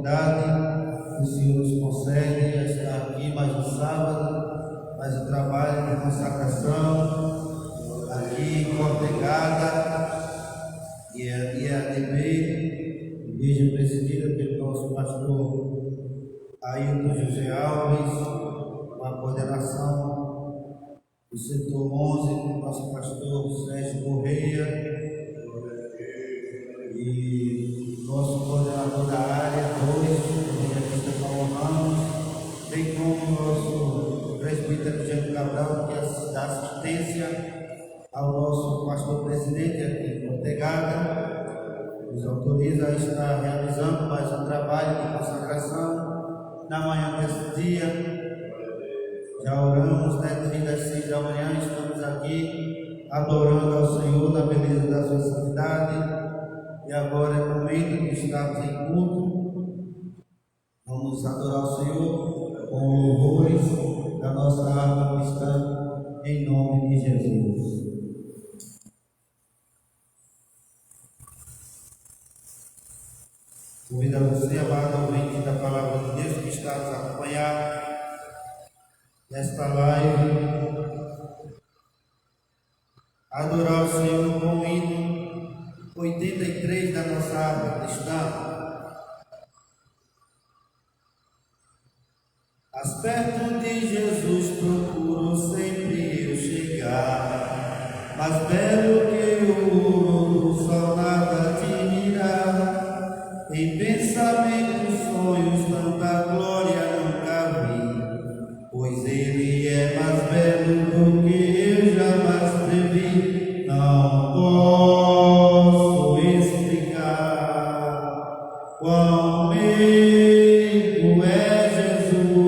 oportunidade que o Senhor nos concede a estar aqui mais um sábado, mais um trabalho de consagração, aqui em Cortegada, e a IADB, igreja presidida pelo nosso pastor Ailton José Alves, com a coordenação do setor 11, com o nosso pastor Sérgio Correia, e nosso coordenador da área 2, o evangelista Paulo Ramos, bem como o nosso presbítero Diego Cabral, que dá assistência ao nosso pastor presidente aqui em Cortegada, nos autoriza a estar realizando mais um trabalho de consagração na manhã desse dia. Já oramos, desde as 6 da manhã, estamos aqui adorando ao Senhor na beleza da sua santidade. E agora é o momento que estamos em culto. Vamos adorar o Senhor com louvores da nossa alma cristã, em nome de Jesus. Convido a você, amado ouvinte da palavra de Deus, que está nos acompanhando nesta live, adorar o Senhor com o hino 83 da nossa alma cristã. Aspecto de Jesus procuro sempre eu chegar, mais belo que o ouro, o sol nada admirar. Em pensamentos, sonhos, tanta glória nunca vi, pois ele é mais belo do que eu jamais previ. Não posso explicar quão meigo é Jesus,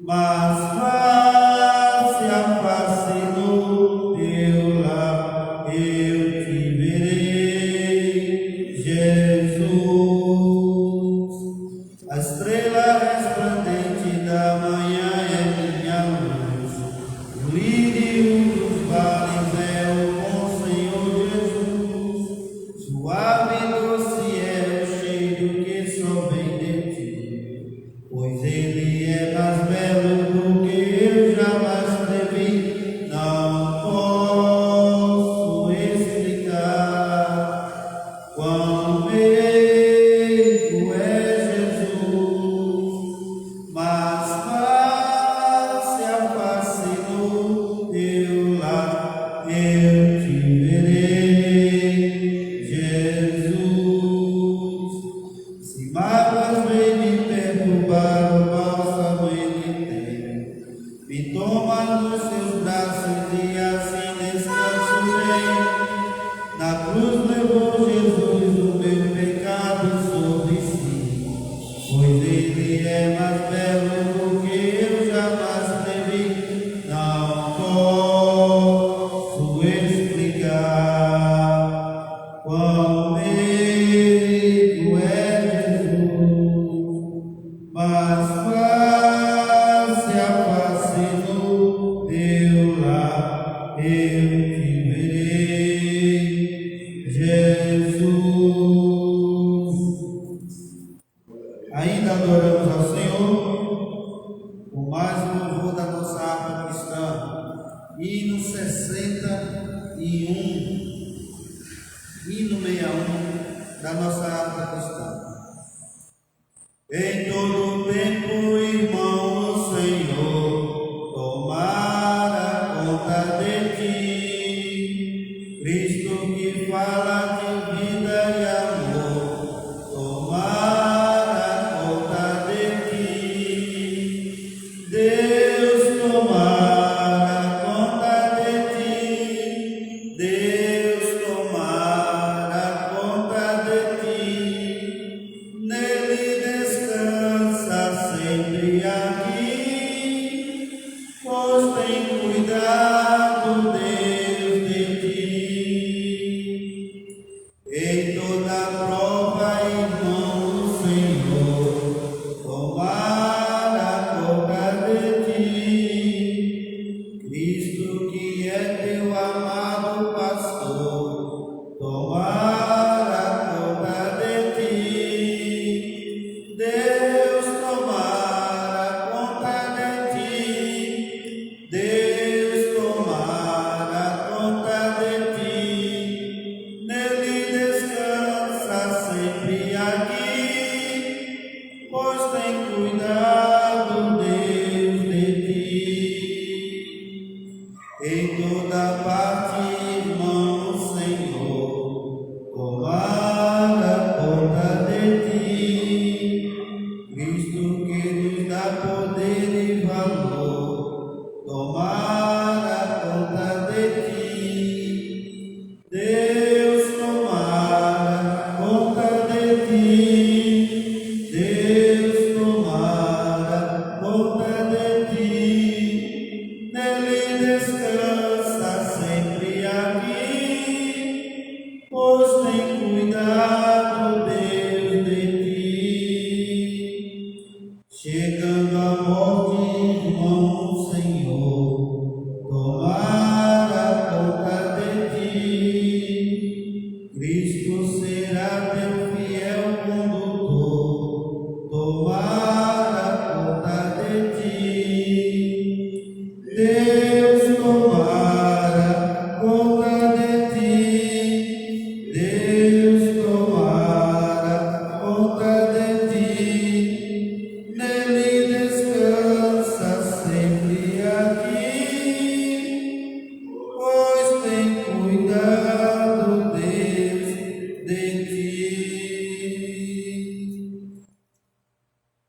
mas face a face no teu lar eu te verei, Jesus. A estrela resplandente da manhã é minha luz, o lírio dos vales é o bom Senhor Jesus. Suave e doce é o cheiro que só vem de ti, pois ele é mais belo do que eu jamais previ. Não posso explicar quão meigo é Jesus, mas face a face no teu lar eu te verei, Jesus. Se mágoas vêm me perturbar, o bálsamo ele tem, me toma nos seus braços e assim descanso bem. Na cruz levou Jesus o meu pecado sobre si, pois ele é mais belo do que eu jamais previ. Não posso explicar quão meigo é Jesus, mas face a face no teu lar eu te verei, Jesus. Ainda adoramos ao Senhor com mais um louvor da nossa alma cristã, hino 61, hino 61 da nossa alma cristã. Em todo tempo, irmão, o Senhor tomara conta de ti, Cristo que fala de vida e amor, tomara conta de ti. Deus tomara conta de ti, Deus tomara conta de ti.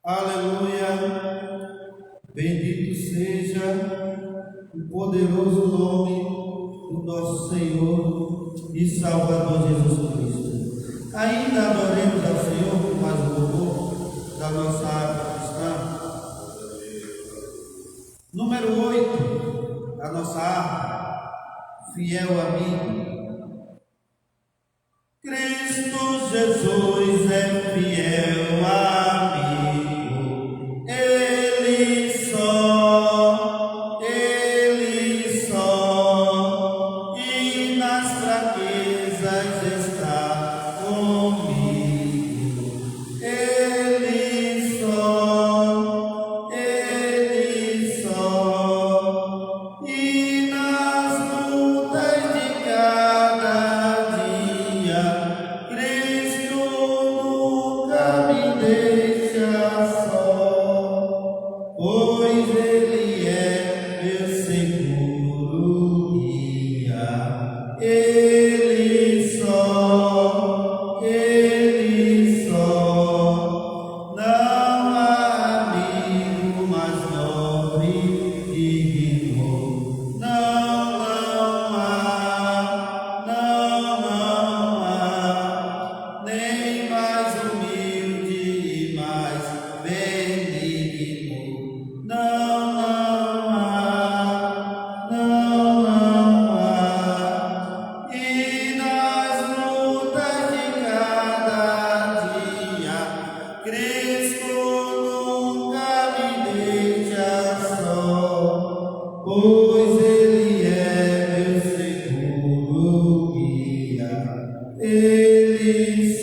Aleluia. Bendito seja o poderoso nome do nosso Senhor e Salvador Jesus Cristo. Ainda adoremos ao Senhor com mais um louvor da nossa arte cristã. Número 8, a nossa arte, fiel amigo. Cristo Jesus é fiel amigo, Ele só, e nas fraquezas está comigo, Ele só, e nas lutas de cada dia, Cristo nunca me deixa só, pois Ele é meu seguro guia. Ele só, não há amigo mais nobre que rimou. Não há, nem mais humilde e mais benigno. Não há. E nas lutas de cada dia, Cristo nunca me deixa só, pois Ele é meu seguro guia. Ele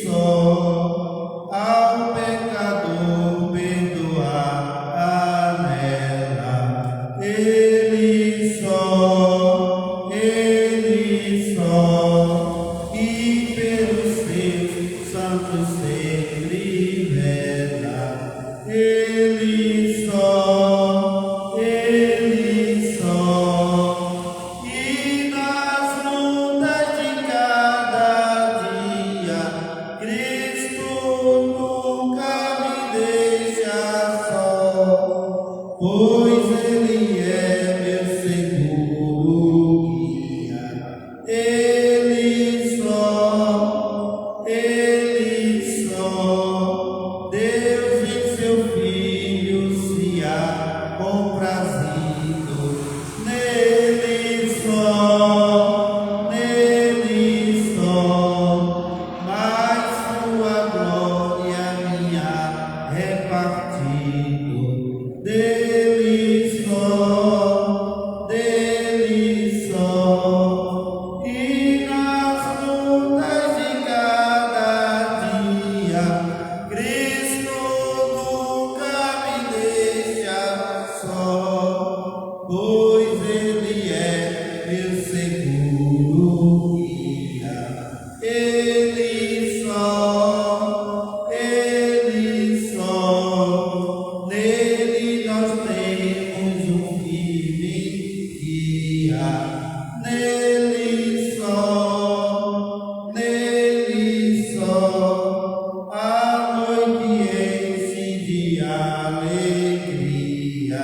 só, ao pecador perdoar anela. Ele só, e pelos seus santos sempre vela. Ele só, e nas lutas de cada dia, Cristo nunca me deixa só, pois Ele é meu seguro guia. Ele só, Deus em seu Filho se há comprazido. Nele só, mais sua glória me há repartido. Dele só, e nas lutas de cada dia, Cristo nunca me deixa só, pois Ele é meu seguro guia. Ele só, nele nós temos um firme guia. Nele só, a noite enche de alegria.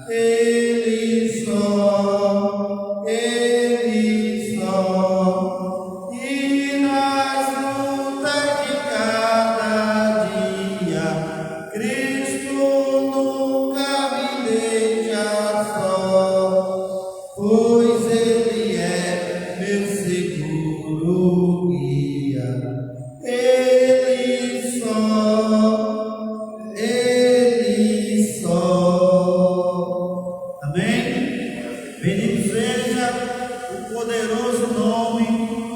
Ele só, e nas lutas de cada dia, Cristo nunca me deixa só, pois Ele é meu seguro guia. Ele só, amém? Bendito seja o poderoso nome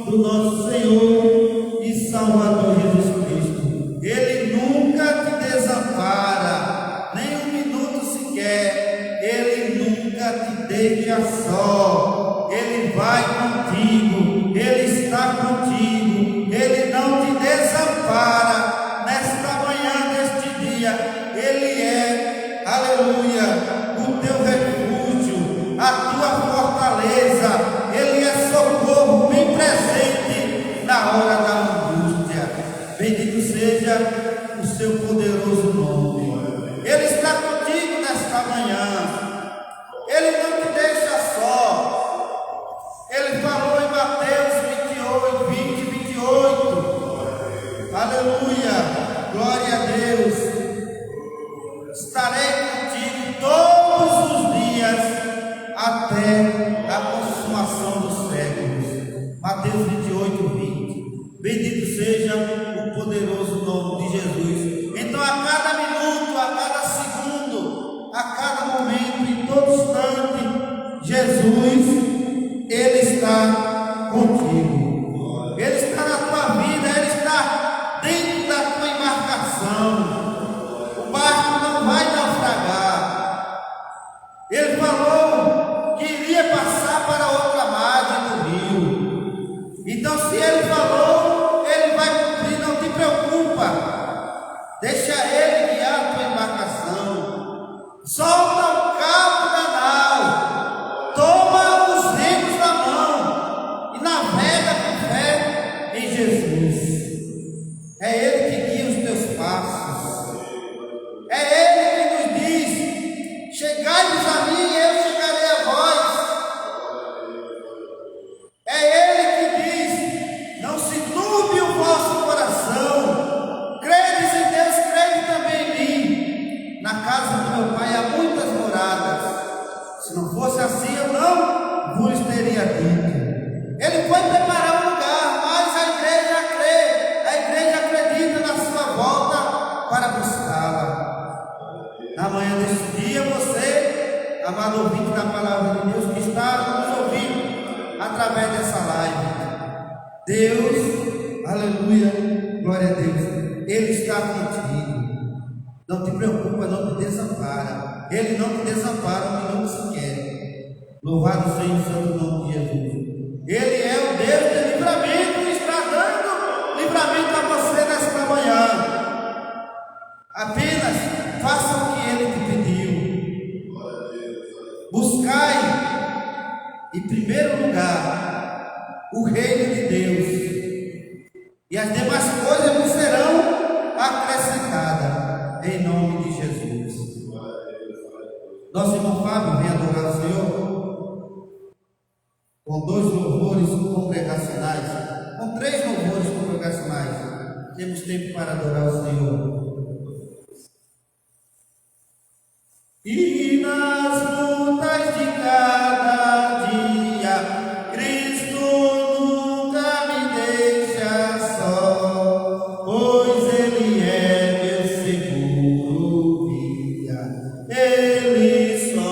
do nosso Senhor e Salvador Jesus Cristo. Ele nunca te desampara, nem um minuto sequer. Ele nunca te deixa só. Ele vai contigo, Ele está contigo, Ele não te desampara. Nesta manhã, neste dia, Ele é, aleluia, o teu refúgio, a tua fortaleza. Ele é socorro bem presente na hora da angústia. Bendito Bendito seja o poderoso nome de Jesus. Então, a cada minuto, a cada segundo, a cada momento, em todo instante, Jesus, Ele está contigo. Ele está na tua vida, Ele está dentro da tua embarcação. O barco não vai naufragar. Ele falou que iria passar para outra margem do rio. Então, se Ele falou, Ele vai cumprir, não te preocupa. Deixa Ele guiar a tua embarcação. Solta o cabo da nau. Toma os remos na mão e navega com fé em Jesus. É Ele que guia os teus passos. É Ele que nos diz: chegai-vos a mim e eu chegarei a vós. É Ele que diz: não se turbe o vosso coração. Credes em Deus, crede também em mim. Na casa do meu Pai há muitas moradas. Se não fosse assim, eu não vos teria dito. Ele foi preparar um lugar, mas a igreja crê. A igreja acredita na sua volta para buscá-la. Na manhã deste dia, você, amado ouvinte da palavra de Deus, que está nos ouvindo através dessa live, Deus, aleluia, glória a Deus, Ele está contigo. Não te preocupa, não te desampara. Ele não te desampara um minuto sequer. Louvado seja o santo nome de Jesus. Ele é o Deus de livramento e está dando livramento a você nesta manhã. Apenas faça o que Ele te pediu. Buscai em primeiro lugar o reino de Deus, e as demais coisas vos serão acrescentadas, em nome de Jesus. Nosso irmão Fábio vem adorar o Senhor com 2 louvores congregacionais, com 3 louvores congregacionais. Temos tempo para adorar o Senhor. E nas lutas de cada dia, Cristo nunca me deixa só, pois Ele é meu seguro guia. Ele só,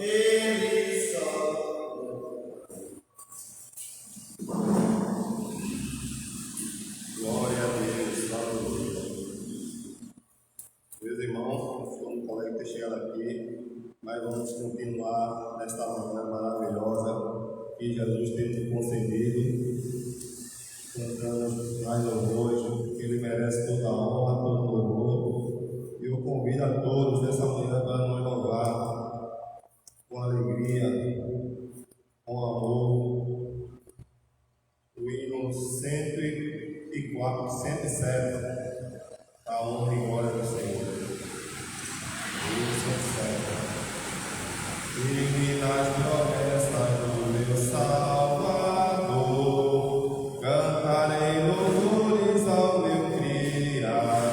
Ele só. Glória a Deus, aleluia. Meus irmãos, como o colega ter chegado aqui, mas vamos continuar nesta manhã maravilhosa que Jesus tem nos concedido, cantando mais louvores, porque Ele merece toda a honra, todo o louvor. Eu convido a todos nessa manhã para nos louvar com alegria, com amor. O hino 104, 107. A honra e glória do Senhor. E nas promessas do meu Salvador, cantarei louvores ao meu Criador.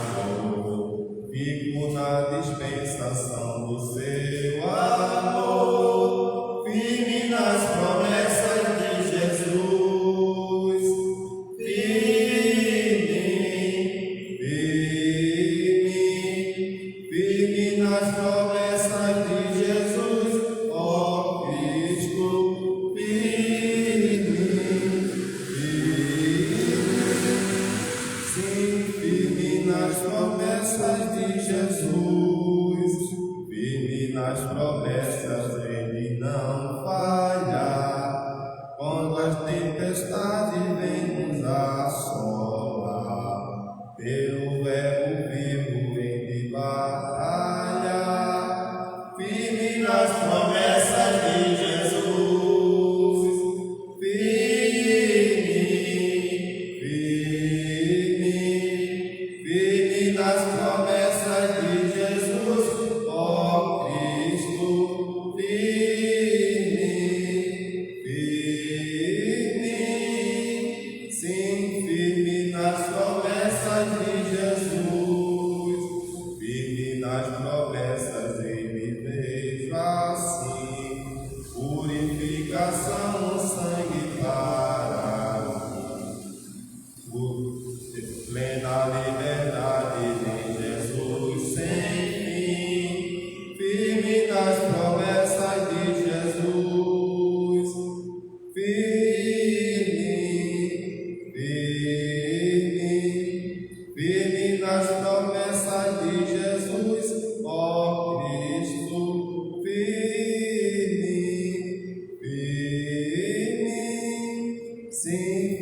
Fico na dispensação do seu amor, firme nas promessas de Jesus. Firme, firme.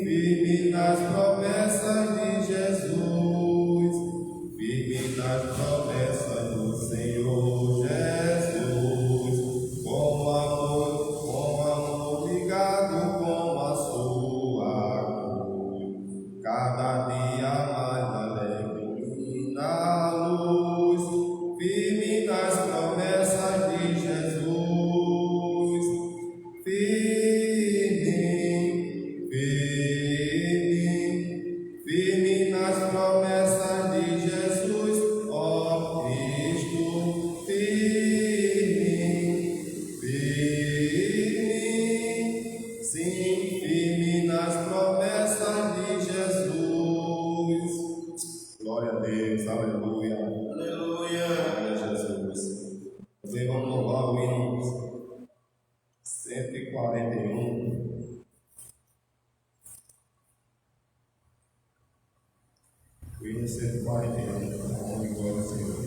firme nas promessas de Jesus, firme nas promessas do Senhor Jesus, com amor ligado com a sua cruz, cada dia mais alegre na luz, firme nas promessas de Jesus, firme nas promessas de Jesus, ó Cristo, sim, firme nas promessas de Jesus. Glória a Deus, aleluia, Aleluia. glória a Jesus. Também vamos louvar o hino 141. O hino 141, nome e glória ao Senhor.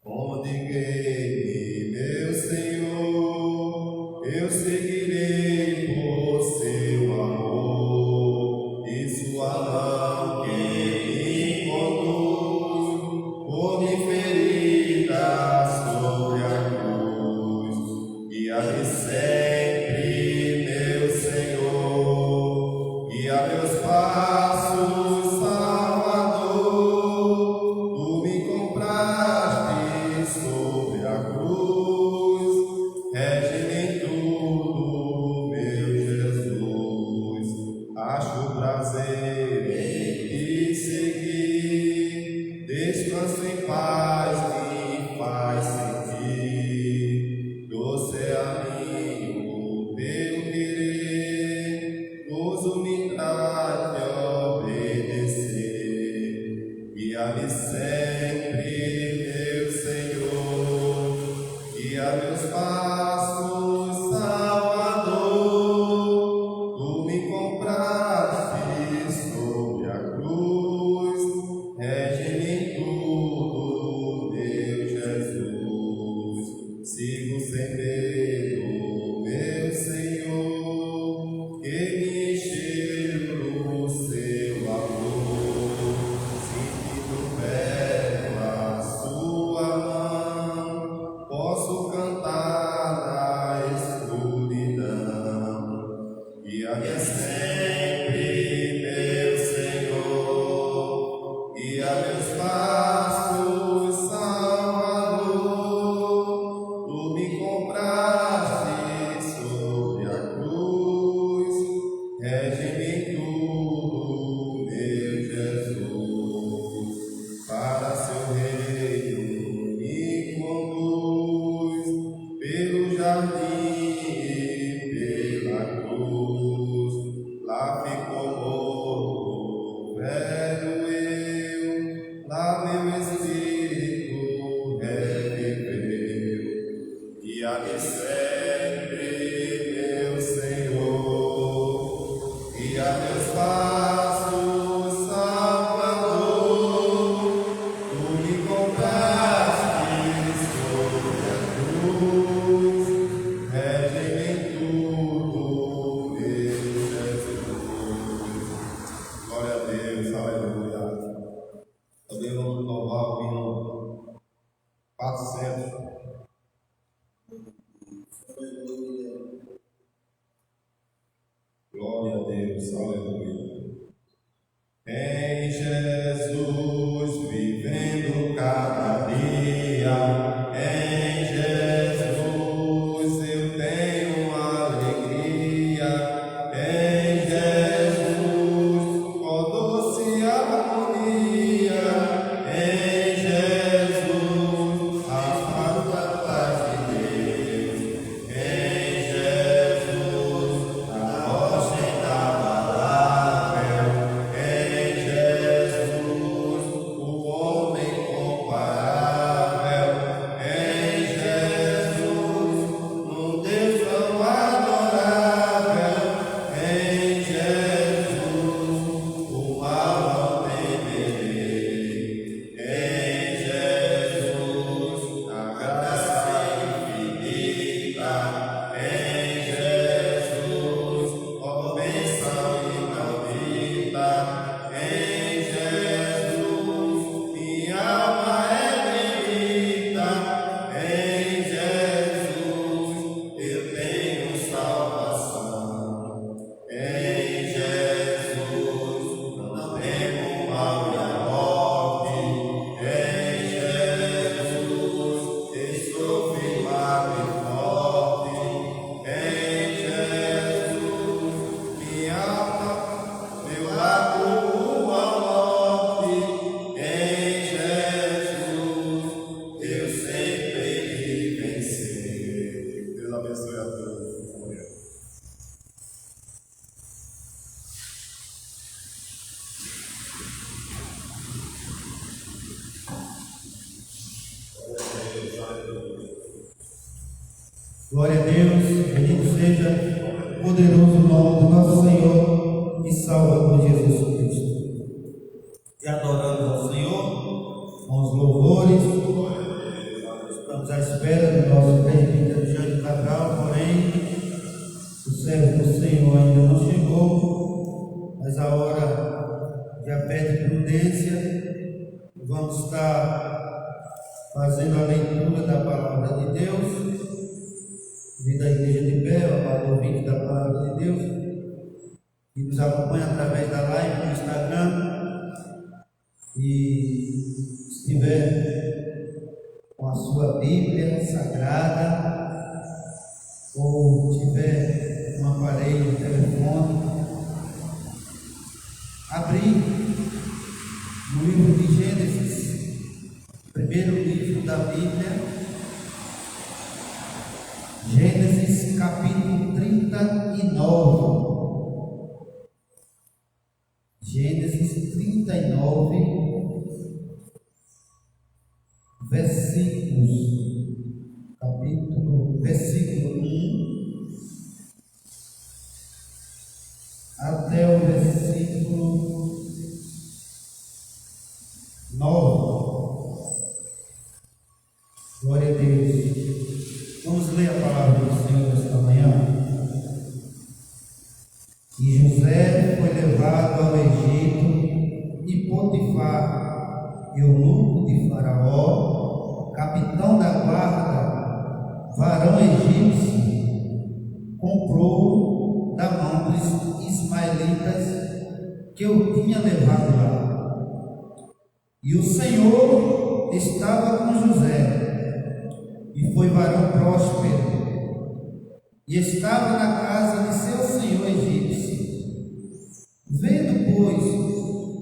Onde guie meu Senhor, eu seguirei por seu amor, e sua mão que me conduz, por me ferida sobre a cruz, guia-me sempre, meu Senhor, guia meus passos, Salvador, tu me compraste sobre a cruz, rege-me em tudo, meu Jesus, acho prazer em te seguir, descanso em paz, me faz sentir, doce amigo, teu querer, gozo me traz de obedecer, guia-me sempre, meu Senhor, guia meus passos, Salvador, tu me compraste sobre a cruz, rege-me em tudo, meu Jesus, sigo sem medo, meu Senhor, que me encheu o seu amor, sinto perto a sua mão, posso cantar na escuridão, guia-me sempre, meu Senhor, guia meus passos, Salvador, tu me compraste sobre a cruz, rege-me em tudo, meu Jesus, para seu reino me conduz, pelo jardim e pela cruz, lá ficou morto, velho eu, lá meu espírito reviveu, guia-me sempre, meu Senhor, guia meus passos, Salvador, tu me compraste sobre a cruz, rege-me em tudo, meu Jesus. Glória a Deus, aleluia. Também vamos louvar o hino 400. Glória a Deus, aleluia. Em Jesus, vivendo cada dia, em Jesus eu tenho alegria, em Jesus, ó doce harmonia, em Jesus, as palavras de Deus, em Jesus, a rocha inabalável, em Jesus, Glória a Deus, bendito seja o poderoso nome do nosso Senhor e Salvador Jesus Cristo. E adorando ao Senhor, com os louvores, estamos à espera do nosso presbítero Jânio Cabral, porém, o servo do Senhor ainda não chegou, mas a hora já pede prudência. Vamos estar fazendo a leitura da palavra de Deus. Vida da Igreja de Pé, amado ouvinte da palavra de Deus, que nos acompanha através da live no Instagram, e estiver com a sua Bíblia Sagrada, ou tiver um aparelho telefônico, abrir no livro de Gênesis, primeiro livro da Bíblia, Gênesis capítulo 39. Gênesis 39, versículo 1 até o versículo 9. Glória a Deus. Vamos ler a palavra do Senhor esta manhã. E José foi levado ao Egito, e Potifar, eunuco de Faraó, capitão da guarda, varão egípcio, comprou da mão dos ismaelitas que o tinha levado lá. E o Senhor estava com José, e foi varão próspero, e estava na casa de seu senhor egípcio. Vendo, pois,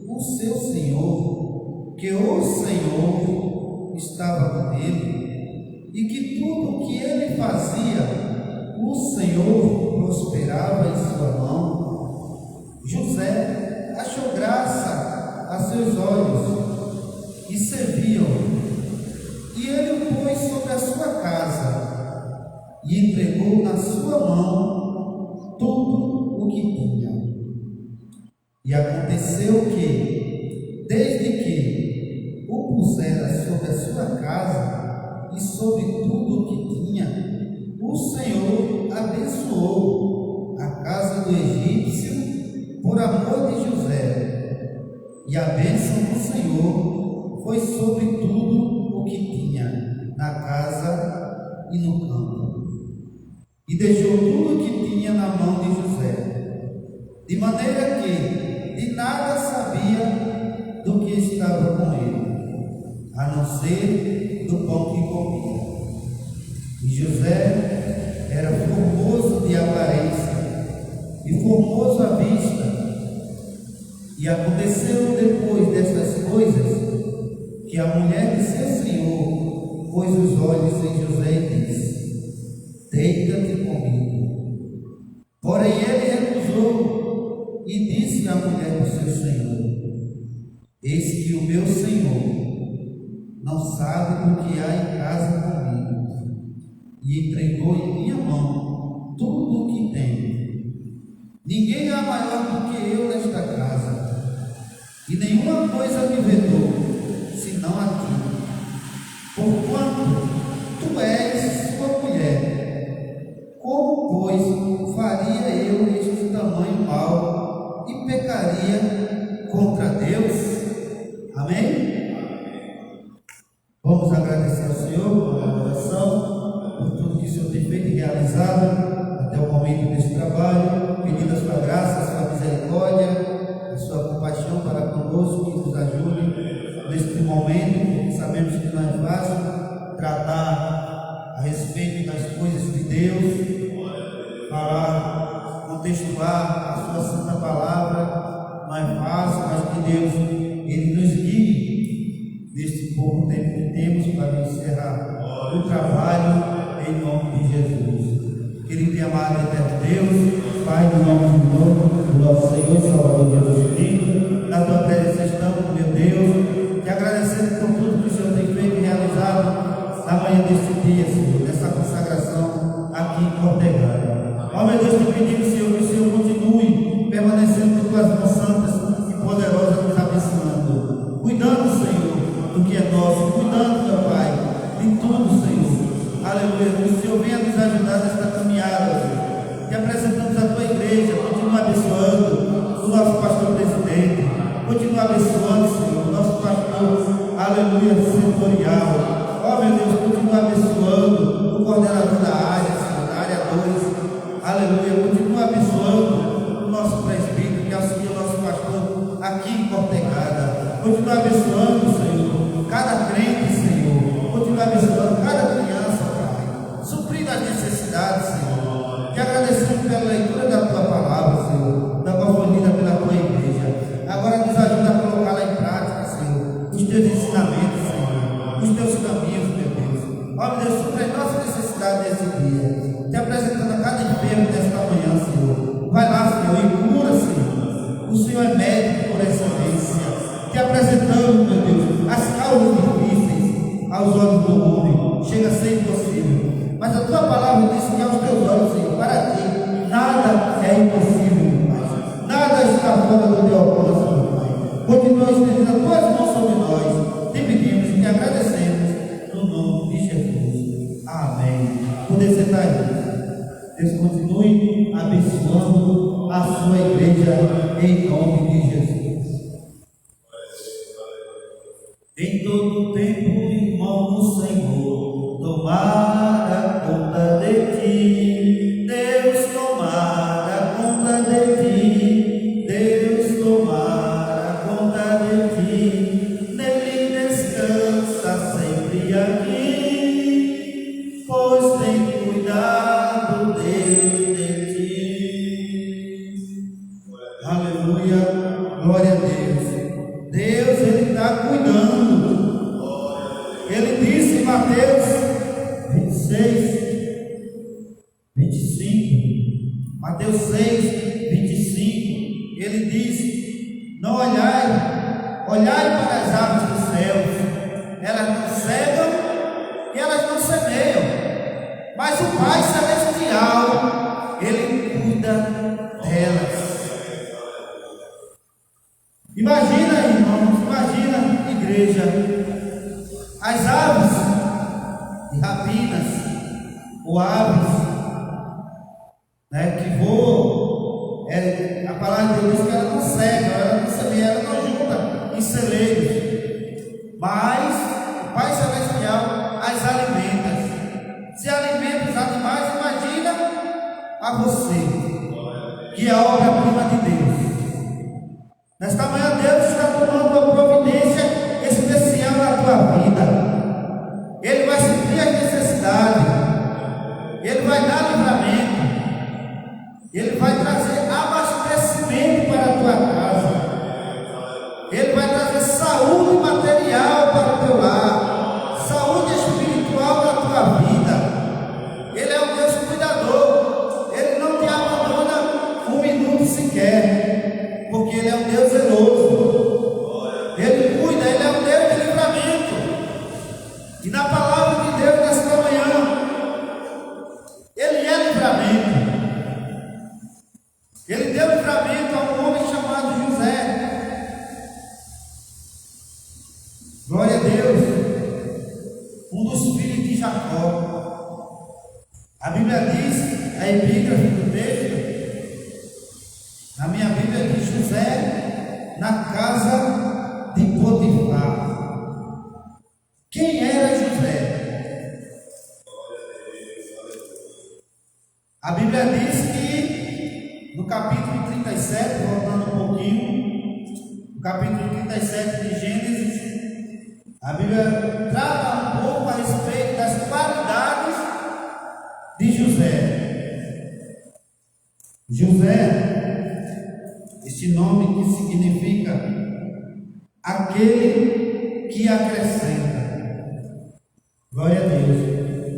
o seu senhor, que o Senhor estava com ele, e que tudo o que ele fazia, o Senhor prosperava em sua mão, José achou graça a seus olhos, e serviu-o. E ele o pôs sobre a sua casa, e entregou na sua mão tudo o que tinha. E aconteceu que, desde que o pusera sobre a sua casa, e sobre tudo o que tinha, o Senhor abençoou a casa do egípcio por amor de José. E a bênção do Senhor foi sobre tudo o que tinha na casa e no campo, e deixou tudo o que tinha na mão de José, de maneira que de nada sabia do que estava com ele, a não ser do pão que comia. E José era formoso de aparência e formoso à vista. E aconteceu depois destas coisas, que a mulher de seu senhor pôs os olhos em José e disse: deita-te comigo. Porém ele recusou, e disse à mulher do seu senhor: eis que o meu senhor não sabe do que há em casa comigo, e entregou em minha mão tudo o que tem. Ninguém há maior do que eu nesta casa, e nenhuma coisa me vedou senão a ti, porquanto tu és sua mulher. Como, pois, faria eu este tamanho mal e pecaria contra Deus? Amém? Vamos agradecer ao Senhor pela oração, por tudo que o Senhor tem feito e realizado até o momento desse trabalho, pedindo a sua graça, a sua misericórdia, a sua compaixão para conosco, que nos ajude neste momento. Sabemos que não é fácil tratar a respeito das coisas de Deus, falar, contextuar a sua santa palavra, não é fácil, mas que Deus ele nos guie neste pouco tempo que temos para encerrar o trabalho em nome de Jesus. Querido e amado eterno Deus, Pai, no nome do nosso Senhor e Salvador Jesus Cristo, na tua presença estamos, meu Deus, te agradecendo por tudo que o Senhor tem feito e realizado na manhã deste dia, Senhor, nessa consagração a nosso pastor presidente, continua abençoando, Senhor, o nosso pastor, aleluia, setorial, ó meu Deus, continua abençoando o coordenador da área, Senhor, da área 2, aleluia, continua abençoando o nosso presbítero, que auxilia o nosso pastor aqui em Cortegada, continua abençoando, Senhor, cada crente, Senhor, continua abençoando cada criança, Pai, suprindo as necessidades, Senhor, te agradecemos pela leitura da tua palavra, Senhor, da qual foi lida pela tua igreja. Agora nos ajuda a colocá-la em prática, Senhor, os teus ensinamentos, Senhor, os teus caminhos, meu Deus. Ó, meu Deus, supre as nossas necessidades desse dia, te apresentando a cada enfermo desta manhã, Senhor. Vai lá, Senhor, e cura, Senhor. O Senhor é médico por excelência, te apresentando, meu Deus, as causas difíceis aos olhos do homem, chega a ser impossível. Mas a tua palavra diz que aos teus olhos, Senhor, para ti, nada é impossível, meu Pai. Nada está fora do teu alcance, meu Pai. Continua estendendo as tuas mãos sobre nós. Te pedimos e te agradecemos no nome de Jesus. Amém. Poder sentar aí. Deus continue abençoando a sua igreja em nome de Jesus. Em todo tempo, irmão no Senhor, tomara conta de ti, Deus tomara conta de ti, Deus tomara conta de ti, nele descansa sempre aqui, pois tem cuidado Deus de ti. Aleluia, glória a Deus. Deus, Ele está cuidando. Ele disse em Mateus 26, 25, Mateus 6, 25, ele diz: não olhai para as aves dos céus, elas não cegam e elas não semeiam, mas o Pai Celestial, Ele cuida delas. Imagina, irmãos, imagina, igreja, as aves e rapinas, ou aves, né, que voam, a palavra de Deus diz que ela não cega, ela não semeia, ela não junta em celeiros, mas o Pai Celestial as alimenta. Se alimenta os animais, imagina a você, que é a obra-prima de Deus. Nesta manhã, Deus está tomando uma providência especial na tua vida. Ele vai suprir as necessidades, Ele vai dar livramento, Ele vai trazer abastecimento para a tua casa, Ele vai trazer saúde material para o teu lar, saúde espiritual na tua vida. Ele é um Deus cuidador, Ele não te abandona um minuto sequer, porque Ele é um Deus zeloso. Ele cuida, Ele é um Deus de livramento. E na palavra de Deus nesta manhã, Ele é livramento. Ele deu livramento a um homem chamado José. Glória a Deus. Um dos filhos de Jacó. A Bíblia diz, a epígrafe do texto, na minha Bíblia diz José na casa de Potifar. Quem era José? A Bíblia diz que no capítulo 37, voltando um pouquinho, no capítulo 37 de Gênesis, a Bíblia trata um pouco a respeito das qualidades de José. José, este nome que significa aquele que acrescenta. Glória a Deus.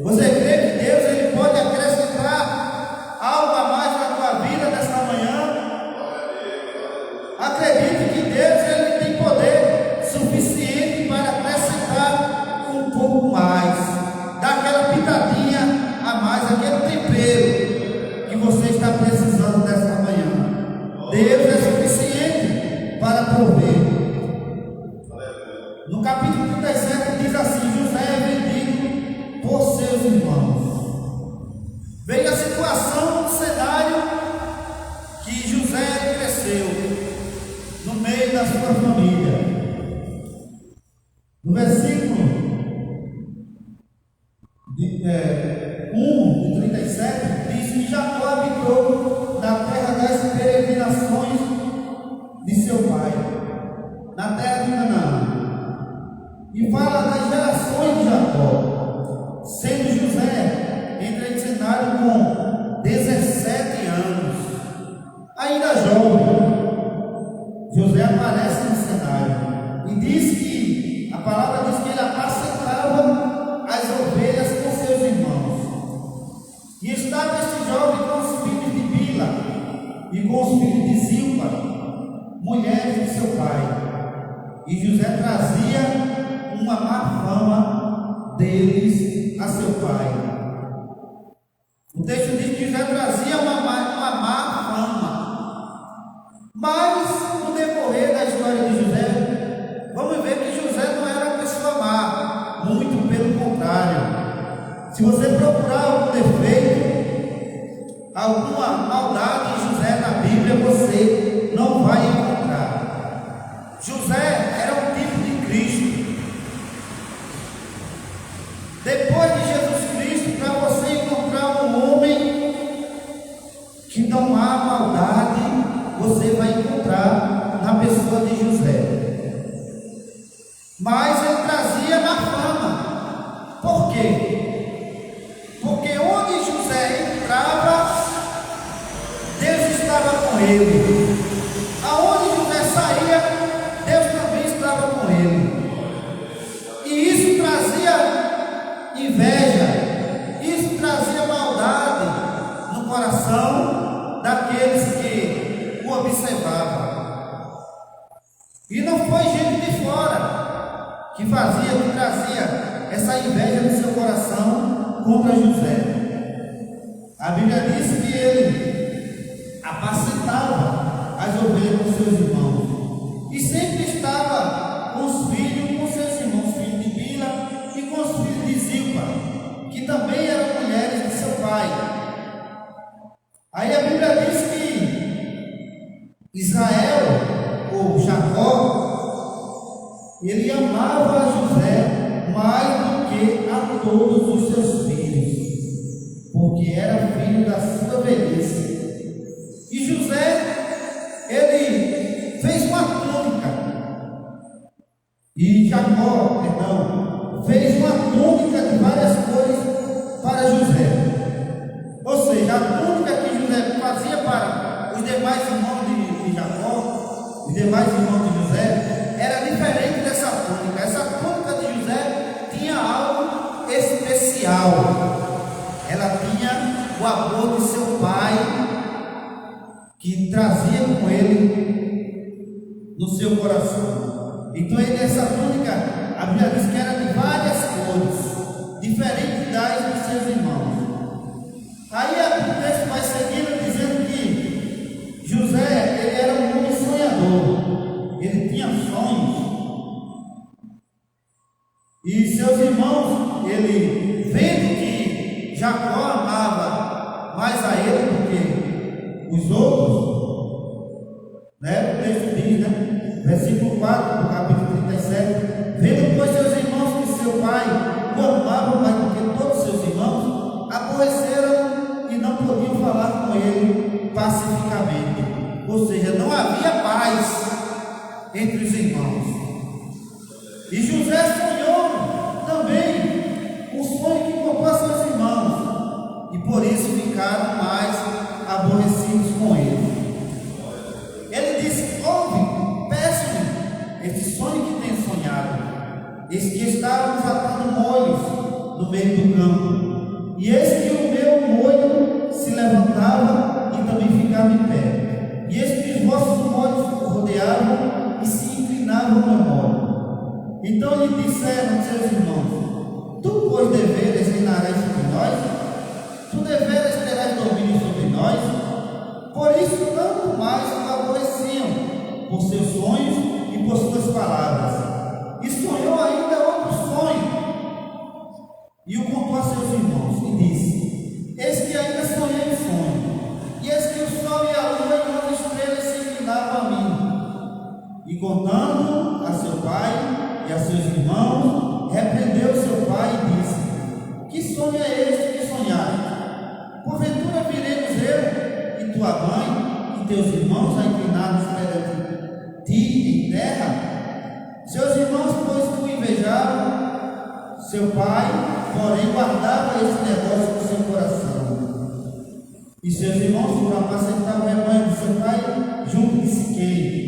Você crê que Deus ele pode acrescentar algo a mais na tua vida nesta manhã? Acredite que Deus ele tem poder suficiente para acrescentar um pouco mais, dar aquela pitadinha a mais, aquele tempero que você está precisando nesta manhã. Deus é suficiente para prover. No capítulo 37 diz assim: José é vendido por seus irmãos. Veja a situação, o cenário que José cresceu. da sua família. No versículo 1 de 37, diz que Jacó habitou na terra das peregrinações de seu pai, na terra de Canaã. E fala das gerações de Jacó, sendo José entrecenado com 17 anos, ainda jovem. José aparece no cenário e diz que a palavra diz que ele apacentava as ovelhas com seus irmãos. E estava este jovem com os filhos de Bila e com os filhos de Zilpa, mulheres de seu pai. E José trazia uma má fama deles a seu pai. O texto diz que José trazia uma má fama. Mas no decorrer da história de José, vamos ver que José não era uma pessoa má, muito pelo contrário. Se você procurar algum defeito, alguma maldade em José na Bíblia, você não vai encontrar. José era um tipo de Cristo. Depois de Jesus Cristo, para você encontrar um homem que não há maldade, você vai encontrar na pessoa de José. Mas ele trazia má fama. Por quê? Porque onde José entrava, Deus estava com ele. Aonde José saía, Deus também estava com ele. E isso trazia inveja, isso trazia maldade no coração daqueles que o observava. E não foi gente de fora que trazia essa inveja no seu coração contra José. A Bíblia diz que ele apacentava as ovelhas com seus irmãos e sempre estava com os filhos, com seus irmãos, filhos de Bila e com os filhos de Zilpa, que também eram mulheres de seu pai. Aí a Bíblia diz que Israel, ou Jacó, ele amava José mais do que a todos os seus filhos, porque era filho da sua velhice. E José, ele fez uma túnica, e Jacó, fez uma túnica de várias cores para José. Ou seja, a túnica que José fazia para os demais irmãos de Jacó, os demais irmãos de José, era diferente dessa túnica. Essa túnica de José tinha algo especial. Ela tinha o amor de seu pai, que trazia com ele no seu coração. Então essa túnica, a Bíblia diz que era de várias cores, diferentes das dos seus irmãos. Aí o texto vai seguindo dizendo que José, ele era um homem sonhador, ele tinha sonhos, e seus irmãos, ele vendo que Jacó amava mais a ele do que os outros, o texto diz, versículo 4 do capítulo 37, vendo pois seus irmãos que seu pai o amava mais do que todos seus irmãos, aborreceram e não podiam falar com ele pacificamente. Ou seja, não havia paz entre os irmãos. E José sonhou também um sonho que contou a seus irmãos, e por isso ficaram mais aborrecidos com ele. Ele disse: ouve, peço-me este sonho que tenho sonhado. Eis que estávamos atando molhos no meio do campo, e eis que o meu molho se levantava e também ficava em pé, e eis que os vossos molhos rodeavam e se inclinavam ao meu molho. Então lhe disseram seus irmãos: tu, pois, deveres reinarás sobre nós? Tu deveres terás domínio sobre nós? Por isso, tanto mais o aborreciam por seus sonhos e por suas palavras. E sonhou ainda outro sonho, e o contou a seus irmãos, e disse: eis que ainda sonhei um sonho, e eis que o sol e a lua e as estrelas se inclinavam a mim. E E contando a seu pai e a seus irmãos, repreendeu seu pai e disse: que sonho é este que sonhai? Porventura viremos eu e tua mãe e teus irmãos a inclinados perante ti em terra? Seus irmãos, pois, o invejavam, seu pai, porém, guardava esse negócio no seu coração. E seus irmãos foram apacentar o rebanho de seu pai junto de Siquém.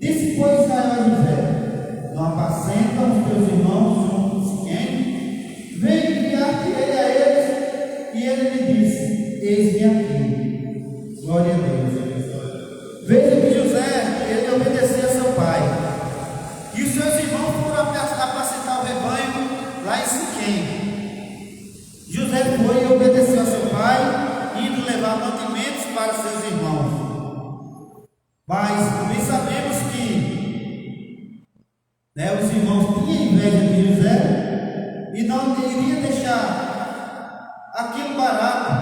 Disse, pois, Israel a José: não apacentam os teus irmãos junto de Siquém? Vem enviar-te ele a eles. E ele lhe disse: eis-me aqui. Glória a Deus. Veja que José, ele obedecia a seu pai. E os seus irmãos foram apacentar o rebanho lá em Siquém. José foi e obedeceu a seu pai, indo levar mantimentos para seus irmãos. Mas também sabemos que os irmãos tinham inveja de José e não iriam deixar aquilo barato,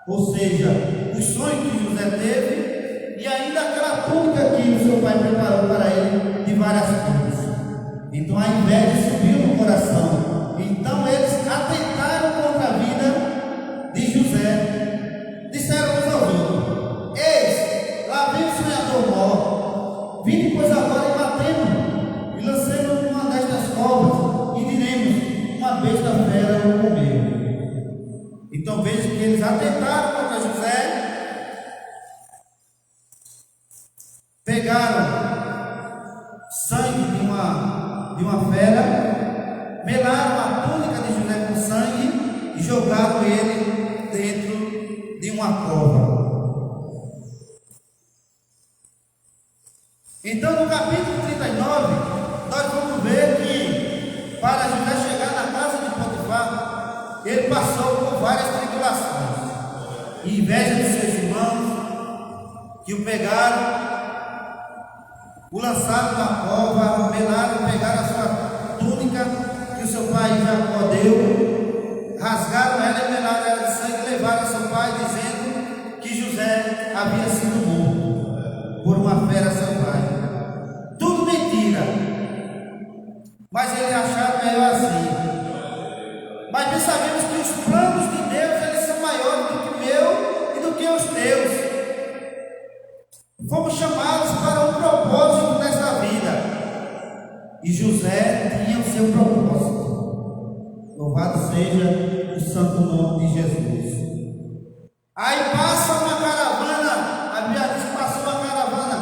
ou seja, os sonhos que José teve e ainda aquela túnica que o seu pai preparou para ele de várias cores. Então a inveja subiu no coração. Então eles atentaram contra a vida de José. Disseram uns aos outros: eis, lá vem o sonhador mor. Vinde, pois, agora e matemos, e lancemos numa destas covas, e diremos: uma besta fera o comeu. Então veja que eles atentaram contra José, pegaram sangue de uma fera, melaram a túnica de José com sangue e jogaram ele dentro de uma cova. Então, no capítulo 39, nós vamos ver que para José chegar na casa de Potifar, ele passou por várias tribulações. E inveja de seus irmãos que o pegaram, o lançaram na cova, melaram, pegaram a sua túnica que o seu pai Jacó deu, rasgaram ela e melaram ela de sangue e levaram a seu pai, dizendo que José havia sido morto por uma fera selvagem. Tudo mentira, mas eles acharam melhor assim. Mas nós sabemos que os planos de Deus, eles são maiores do que o meu e do que os teus. Fomos chamados para um propósito nesta vida, e José tinha o seu propósito. Louvado seja o santo nome de Jesus. Aí passa uma caravana, a Bíblia diz que passou uma caravana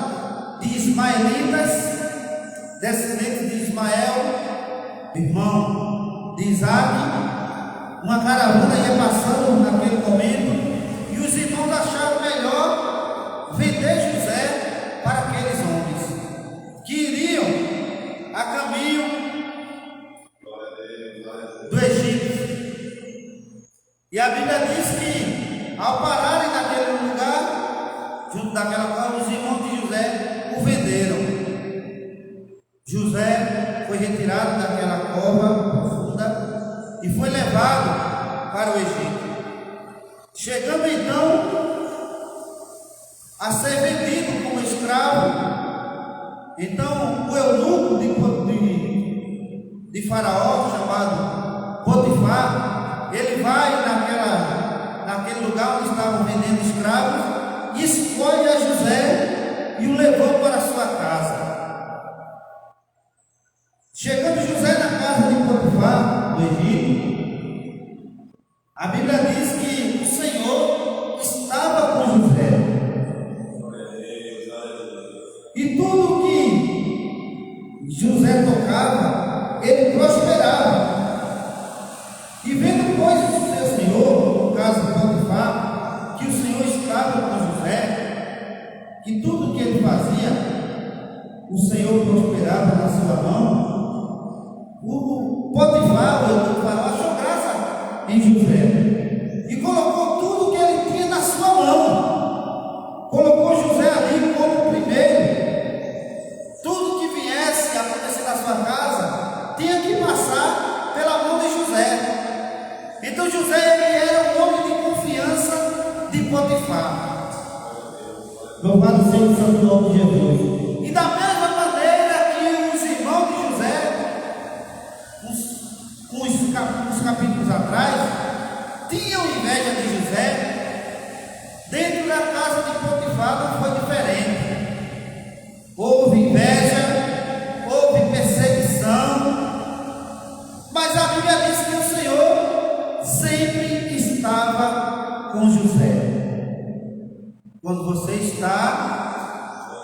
de ismaelitas, descendentes de Ismael, irmão de Isaac. Uma caravana ia passando naquele momento, e os irmãos acharam melhor vender José para aqueles homens que iriam a caminho do Egito. E a Bíblia diz que ao pararem naquele lugar, junto daquela forma, os irmãos de José o venderam. José foi retirado daquela cova profunda e foi levado para o Egito, chegando então a ser vendido como escravo. Então o eunuco de Faraó, chamado Potifar, ele vai naquele lugar onde estavam vendendo escravos e escolhe a José e o levou para a sua casa. Chegando José na casa de Potifar, do Egito, a Bíblia diz que o Senhor estava com José. E tudo que José tocava, ele prosperava. E vendo, pois, o seu senhor, no caso de Potifar, que o Senhor estava com José, que tudo que ele fazia, o Senhor prosperava na sua mão, o Potifar, o eunuco Faraó, achou graça em José e colocou tudo que ele tinha na sua mão. Colocou José ali como primeiro. Tudo que viesse a acontecer na sua casa tinha que passar pela mão de José. Então José, ele era um homem de confiança de Potifar. Louvado seja o santo nome de Jesus. E da mesma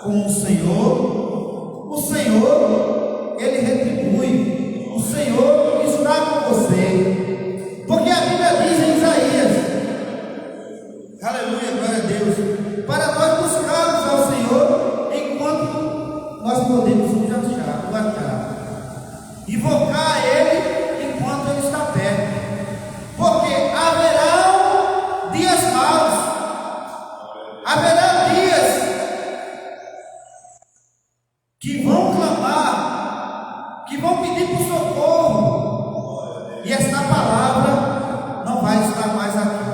com o Senhor, Ele retribui, o Senhor está com você, porque a Bíblia diz em Isaías, aleluia, glória a Deus, para nós buscarmos ao Senhor enquanto nós podemos nos achar, invocar a Ele enquanto Ele está perto, porque haverão dias maus, haverá dias que vão clamar, que vão pedir por socorro, e esta palavra não vai estar mais aqui.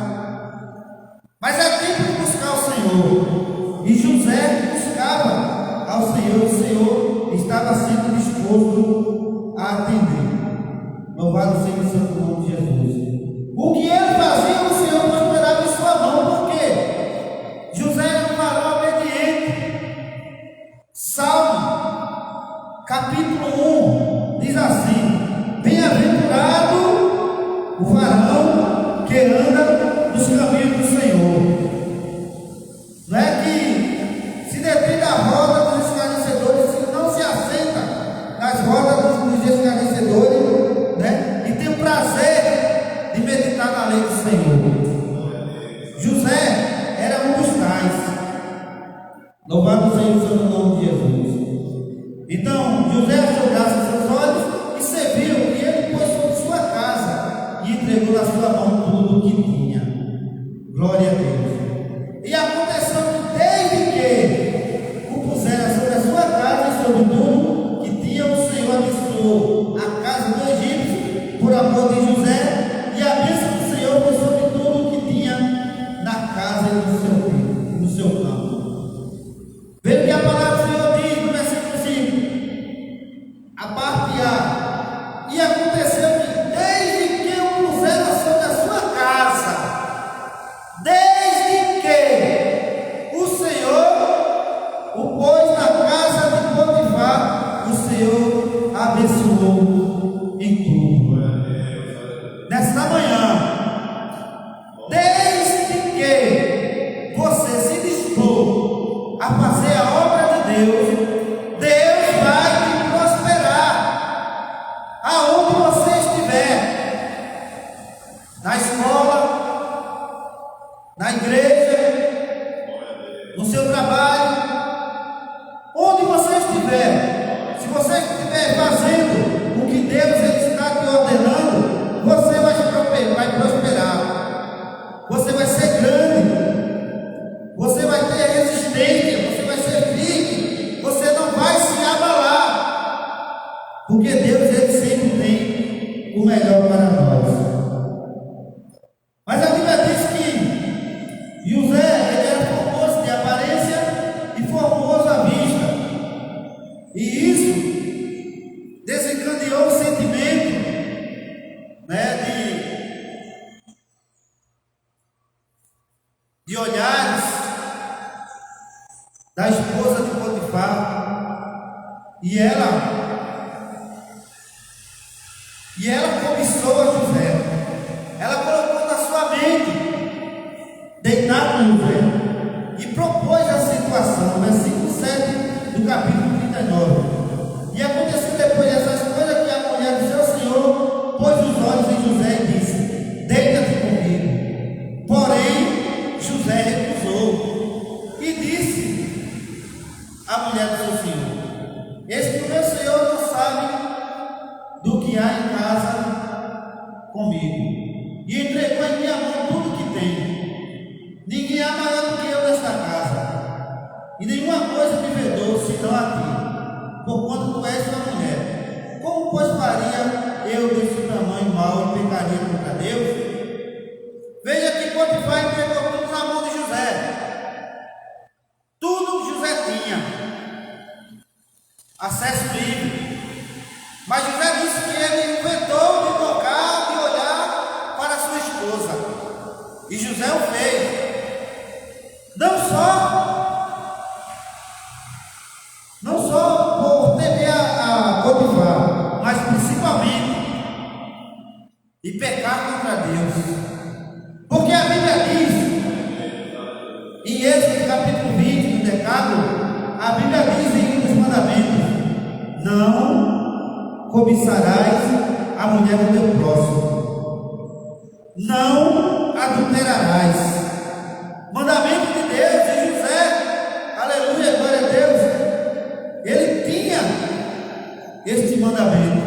Mas é tempo de buscar o Senhor. E José buscava ao Senhor, o Senhor estava sendo disposto a atender. Louvado seja o santo nome de Jesus. O que ele fazia, o Senhor prosperava em sua mão, porque José era um varão obediente. Salmo, capítulo 1, diz assim: bem-aventurado o varão que anda nos caminhos do Senhor. Não é que se detém da roda dos escarnecedores, não se assenta nas rodas dos escarnecedores, né? E tem prazer de meditar na lei do Senhor. José era um dos tais. Louvado seja o santo nome de Jesus. Então, José achou graça aos seus olhos e serviu, e ele pôs sobre sua casa e entregou na sua mão tudo o que tinha. Glória a Deus. E aconteceu que desde que o pusera sobre a sua casa e sobre tudo que tinha, o Senhor abençoou a casa do egípcio por amor de José, e a bênção do Senhor foi sobre tudo o que tinha na casa e no seu campo. Veja que a palavra do Senhor diz no versículo 5, a parte A: e aconteceu que desde que o pusera sobre a sua casa, desde que o Senhor o pôs na casa de Potifar, o Senhor abençoou em tudo. Nesta manhã, desde que você se dispor a fazer a obra de Deus, Deus vai te prosperar aonde você estiver, na escola, na igreja, no seu trabalho, onde você estiver. Se você estiver fazendo o que Deus está te ordenando, você vai prosperar, você vai ser grande, você vai ter resistência, você vai ser firme, você não vai se abalar, porque Deus, Ele sempre tem o melhor para nós. Mas a Bíblia diz que José, ele era formoso de aparência e formoso à vista, e isso desencadeou o sentimento, de olhares da esposa de Potifar, e ela cobiçou a José. Ela colocou na sua mente deitar com José e propôs a situação, versículo 7 do capítulo 39. E aconteceu depois dessas coisas que a mulher do seu senhor pôs os olhos em José e disse: deita-te comigo. Porém, José recusou e disse à mulher do seu senhor: eis que o meu senhor não sabe do que há em casa comigo, e entregou em minha mão tudo que tem. Ninguém há maior do que eu nesta casa, e nenhuma coisa me vedou senão a ti, porquanto tu és tua mulher. Como, pois, faria eu desse tamanho mal e pecaria contra Deus? Veja que Potifar entregou tudo na mão de José. Tudo que José tinha, acesso livre. Mas José disse que ele inventou de tocar, de olhar para sua esposa. E José o fez. Não só por temer a Potifar, mas principalmente e pecar contra Deus. Porque a Bíblia diz, em Êxodo capítulo 20 do Decálogo, A Bíblia diz em um dos mandamentos: não cobiçarás a mulher do teu próximo, não adulterarás. Mandamento de Deus. E José, aleluia, glória a Deus, ele tinha este mandamento,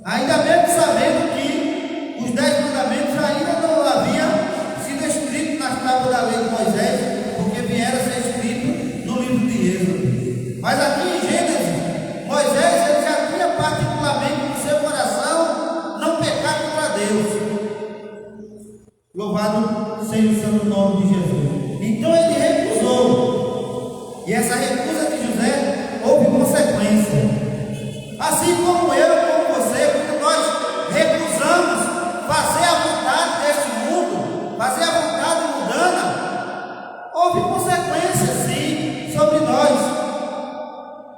ainda mesmo sabendo que os 10 mandamentos ainda não haviam sido escritos nas tábuas da lei de Moisés, porque vieram a ser escritos no livro de Êxodo. Mas aqui em Gênesis, Moisés ele já tinha particularmente no seu coração não pecar contra Deus. Louvado seja o santo nome de Jesus. Então ele recusou, e essa recusa de José houve consequência. Assim como eu, como você, quando nós recusamos fazer a vontade deste mundo, fazer a vontade mundana, houve consequências sim sobre nós.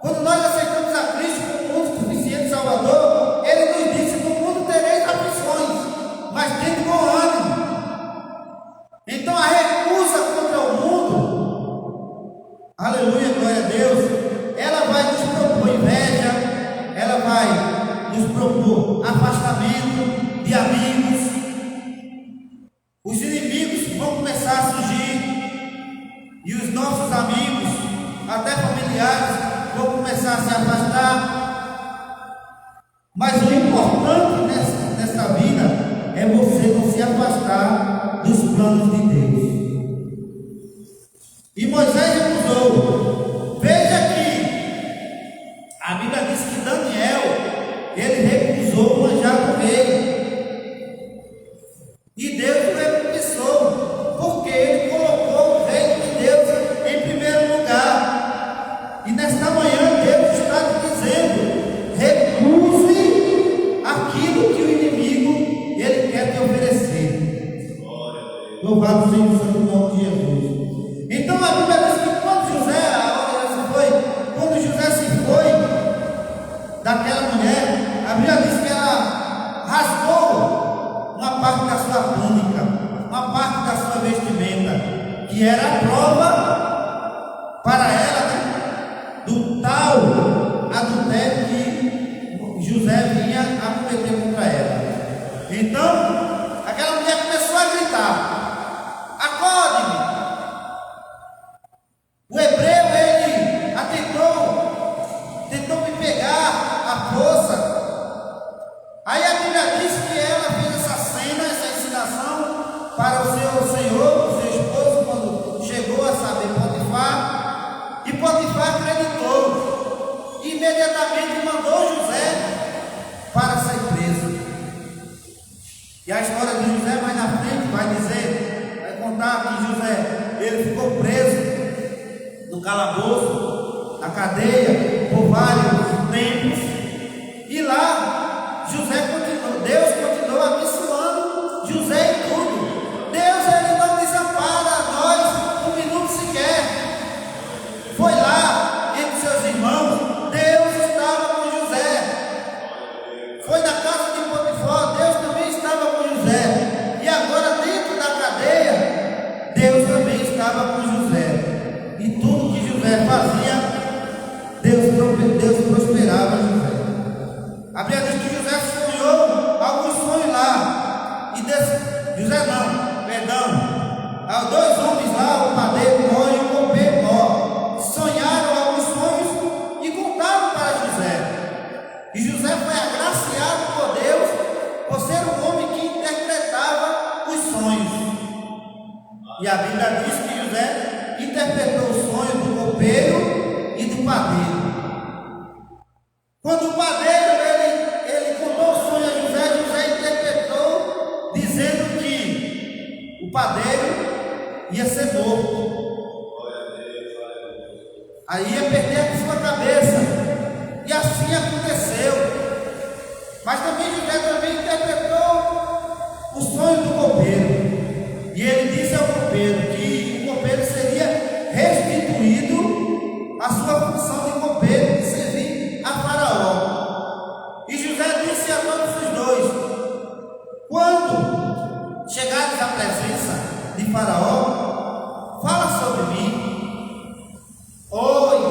Quando nós aceitamos a Cristo como único suficiente Salvador, Ele nos disse: no mundo tereis aflições, mas tende bom ânimo. Então a recusa contra o mundo, aleluia, glória a Deus, ela vai nos propor inveja, ela vai nos propor afastamento de amigos. Os inimigos vão começar a surgir, e os nossos amigos, até familiares, vão começar a se afastar. Mas o importante nessa vida é você não se afastar dos planos de Deus. E Moisés recusou. Veja que a Bíblia diz que Daniel, ele recusou manjar do rei, e Deus o recompensou, porque ele colocou o reino de Deus em primeiro lugar. E nesta manhã Deus está dizendo: recuse aquilo que o inimigo ele quer te oferecer. Louvado seja o santo nome de Jesus. Então a Bíblia diz que quando José se foi daquela mulher, a Bíblia diz que ela rasgou uma parte da sua túnica, uma parte da sua vestimenta, que era a prova para ela, do tal adultério que José vinha a cometer contra ela. Então aquela mulher começou a gritar: acorde-me! O hebreu, ele tentou me pegar à força. Aí a Bíblia diz que ela fez essa cena, essa ensinação para o seu senhor, o seu esposo, quando chegou a saber Potifar. E Potifar acreditou, e imediatamente mandou José para ser preso. E a história de José mais na frente vai contar que José, ele ficou preso no calabouço, na cadeia, por vários tempos, e lá Deus continuou abençoando José em tudo. Deus, ele não desampara nós um minuto sequer. Foi lá entre seus irmãos, Deus estava com José. Foi na casa de Potifar, Deus também estava com José. E agora dentro da cadeia, Deus também estava com José. E tudo que José fazia, Deus prosperava José. A Bíblia diz que José sonhou alguns sonhos lá. E dois homens lá, o padeiro Mó e o copeiro Mó, sonharam alguns sonhos e contaram para José. E José foi agraciado por Deus por ser um homem que interpretava os sonhos. E a Bíblia diz que José interpretou o sonho do copeiro e do padeiro. Quando o padeiro ele contou o sonho a José, José interpretou dizendo que o padeiro ia ser morto. Aí ia perder a sua cabeça. E assim aconteceu. Mas também José interpretou o sonho do copeiro. E ele disse ao copeiro que o copeiro seria restituído a sua função de copeiro, de servir a Faraó. E José disse a todos os dois: quando chegares à presença de Faraó, fala sobre mim. Oh,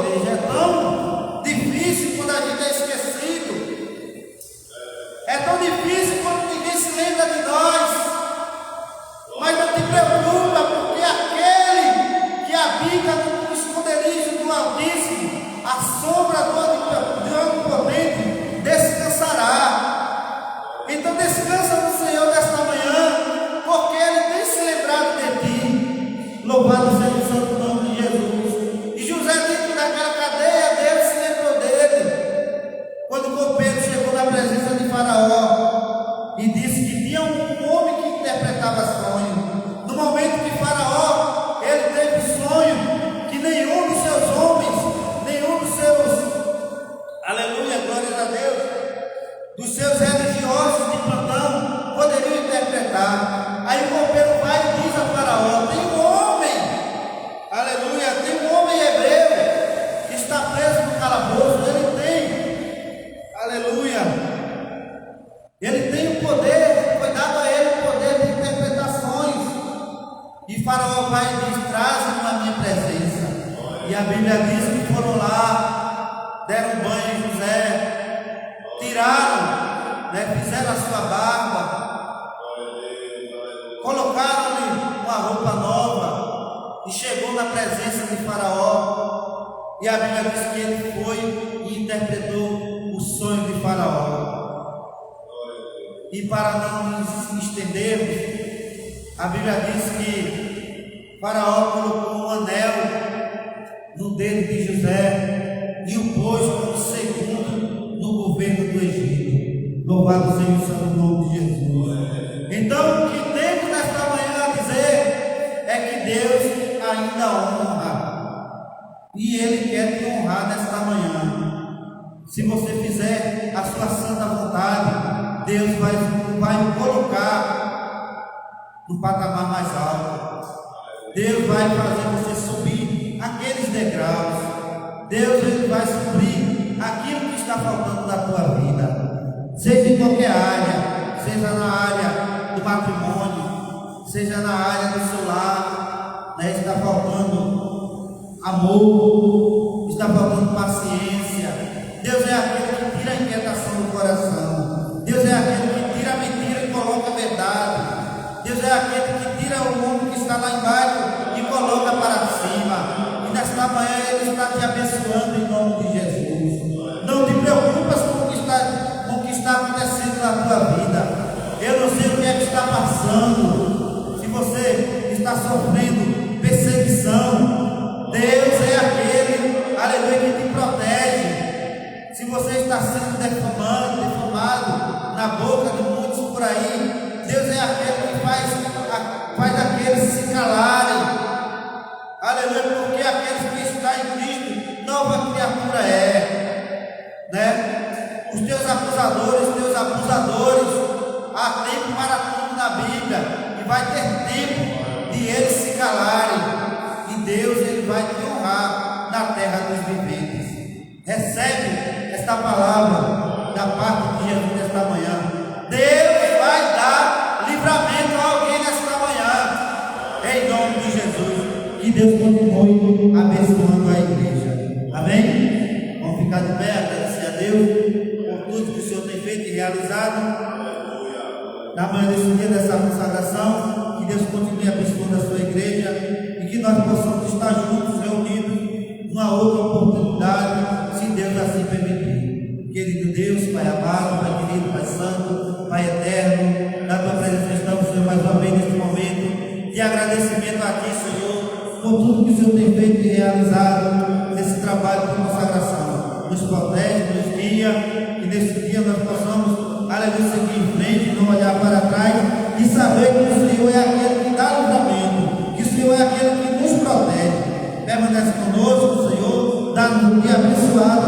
a Bíblia diz que foram lá, deram banho em José, tiraram, né, fizeram a sua barba, colocaram-lhe uma roupa nova e chegou na presença de Faraó. E a Bíblia diz que ele foi e interpretou o sonho de Faraó. E para não nos estendermos, a Bíblia diz que Faraó colocou um anel no dedo de José e o pôs como segundo no governo do Egito. Louvado seja o santo nome de Jesus. Então, o que temos nesta manhã a dizer é que Deus ainda honra, e Ele quer te honrar nesta manhã. Se você fizer a sua santa vontade, Deus vai colocar no patamar mais alto. Deus vai fazer você subir aqueles degraus. Deus ele vai suprir aquilo que está faltando na tua vida, seja em qualquer área, seja na área do matrimônio, seja na área do seu lar, né? Está faltando amor, está faltando paciência. Deus é aquele que tira a inquietação do coração. Deus é aquele que tira a mentira e coloca a verdade. Deus é aquele que tira o homem que está lá embaixo e coloca para cima. E nesta manhã Ele está te abençoando em nome de Jesus. Não te preocupas com o que está acontecendo na tua vida. Eu não sei o que é que está passando. Se você está sofrendo perseguição, Deus é aquele, aleluia, que te protege. Se você está sendo defamado na boca de muitos por aí, Deus é aquele que faz aqueles se calarem. Aleluia, porque aqueles que estão em Cristo, nova criatura é, né? Os teus acusadores, há tempo para tudo na Bíblia, e vai ter tempo de eles se calarem, e Deus ele vai te honrar na terra dos viventes. Recebe esta palavra da parte de Jesus nesta manhã. Deus vai dar livramento a alguém nesta manhã, em nome de Jesus. Que Deus continue abençoando a igreja. Amém? Vamos ficar de pé, agradecer a Deus por tudo que o Senhor tem feito e realizado na manhã desse dia, dessa consagração. Que Deus continue abençoando a sua igreja e que nós possamos estar juntos, reunidos, numa outra oportunidade, se Deus assim permitir. Querido Deus, Pai amado, Pai querido, Pai santo, Pai eterno, na tua presença estamos, Senhor, mais uma vez neste momento de agradecimento a Ti, Senhor, por tudo que o Senhor tem feito e realizado nesse trabalho de consagração. Nos protege, nos guia, e nesse dia nós possamos, aleluia, seguir em frente, não olhar para trás e saber que o Senhor é aquele que dá livramento, que o Senhor é aquele que nos protege. Permanece conosco, Senhor, dá-nos um dia abençoado.